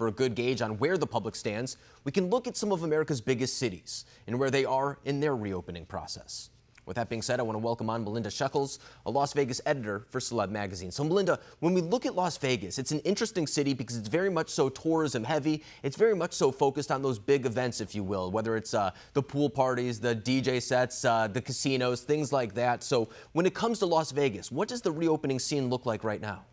For a good gauge on where the public stands, we can look at some of America's biggest cities and where they are in their reopening process. With that being said, I want to welcome on Melinda Sheckells, a Las Vegas editor for Celeb Magazine. So Melinda, when we look at Las Vegas, it's an interesting city because it's very much so tourism heavy. It's very much so focused on those big events, if you will, whether it's the pool parties, the DJ sets, the casinos, things like that. So when it comes to Las Vegas, what does the reopening scene look like right now?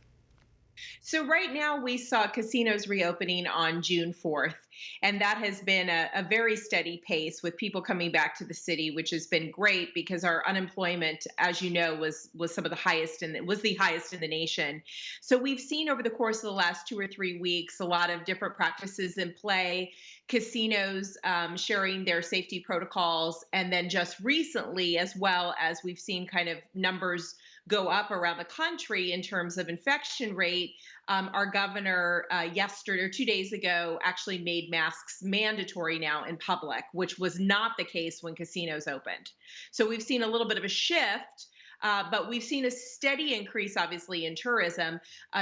So right now we saw casinos reopening on June 4th, and that has been a very steady pace with people coming back to the city, which has been great because our unemployment, as you know, was some of the highest and was the highest in the nation. So we've seen over the course of the last 2 or 3 weeks a lot of different practices in play, casinos sharing their safety protocols, and then just recently, as well as we've seen kind of numbers go up around the country in terms of infection rate. Our governor yesterday or 2 days ago actually made masks mandatory now in public, which was not the case when casinos opened. So we've seen a little bit of a shift. But we've seen a steady increase, obviously, in tourism.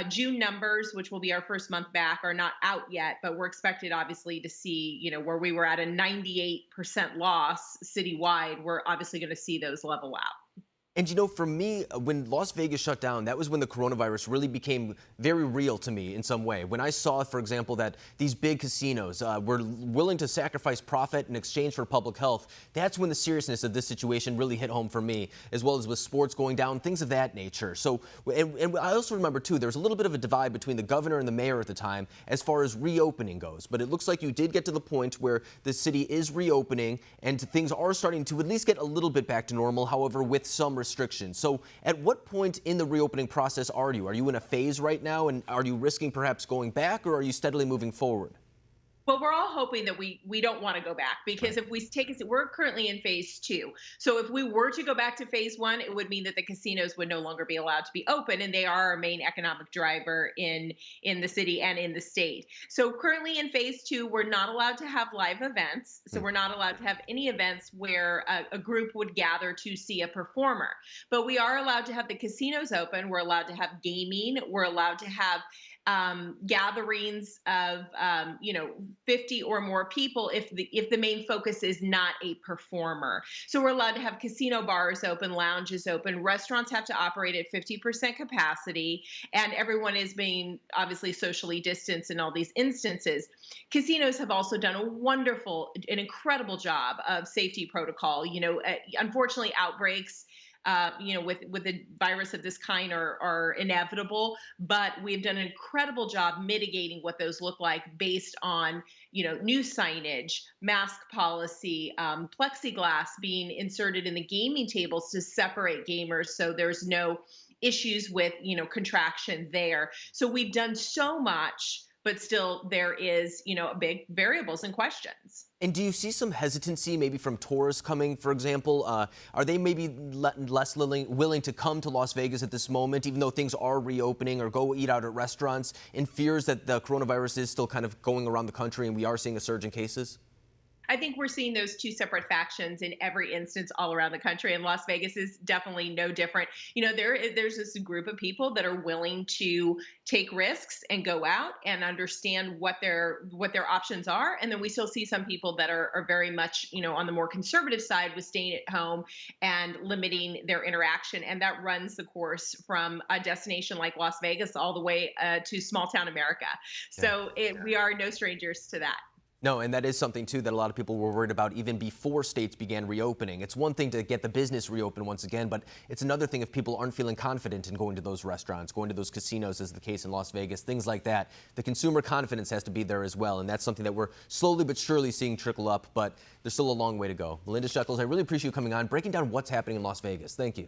June numbers, which will be our first month back, are not out yet, but we're expected, obviously, to see, where we were at a 98% loss citywide, we're obviously going to see those level out. And for me, when Las Vegas shut down, that was when the coronavirus really became very real to me in some way. When I saw, for example, that these big casinos were willing to sacrifice profit in exchange for public health, that's when the seriousness of this situation really hit home for me, as well as with sports going down, things of that nature. So, and I also remember, too, there was a little bit of a divide between the governor and the mayor at the time as far as reopening goes. But it looks like you did get to the point where the city is reopening and things are starting to at least get a little bit back to normal, however, with some restrictions. So at what point in the reopening process are you? Are you in a phase right now, and are you risking perhaps going back, or are you steadily moving forward? Well, we're all hoping that we don't want to go back, because if we take it, we're currently in phase 2. So if we were to go back to phase 1, it would mean that the casinos would no longer be allowed to be open, and they are our main economic driver in the city and in the state. So currently in phase 2, we're not allowed to have live events. So we're not allowed to have any events where a group would gather to see a performer. But we are allowed to have the casinos open. We're allowed to have gaming. We're allowed to have gatherings of 50 or more people if the main focus is not a performer. So we're allowed to have casino bars open, lounges open, restaurants have to operate at 50% capacity, and everyone is being obviously socially distanced in all these instances. Casinos have also done an incredible job of safety protocol. Unfortunately, outbreaks with a virus of this kind are inevitable, but we've done an incredible job mitigating what those look like based on, new signage, mask policy, plexiglass being inserted in the gaming tables to separate gamers so there's no issues with, contraction there. So we've done so much, but still there is, big variables and questions. And do you see some hesitancy maybe from tourists coming, for example? Are they maybe less willing to come to Las Vegas at this moment, even though things are reopening, or go eat out at restaurants, in fears that the coronavirus is still kind of going around the country and we are seeing a surge in cases? I think we're seeing those two separate factions in every instance all around the country, and Las Vegas is definitely no different. There's this group of people that are willing to take risks and go out and understand what their options are, and then we still see some people that are very much on the more conservative side with staying at home and limiting their interaction, and that runs the course from a destination like Las Vegas all the way to small town America. So we are no strangers to that. No, and that is something, too, that a lot of people were worried about even before states began reopening. It's one thing to get the business reopened once again, but it's another thing if people aren't feeling confident in going to those restaurants, going to those casinos, as the case in Las Vegas, things like that. The consumer confidence has to be there as well, and that's something that we're slowly but surely seeing trickle up, but there's still a long way to go. Melinda Sheckells, I really appreciate you coming on, breaking down what's happening in Las Vegas. Thank you.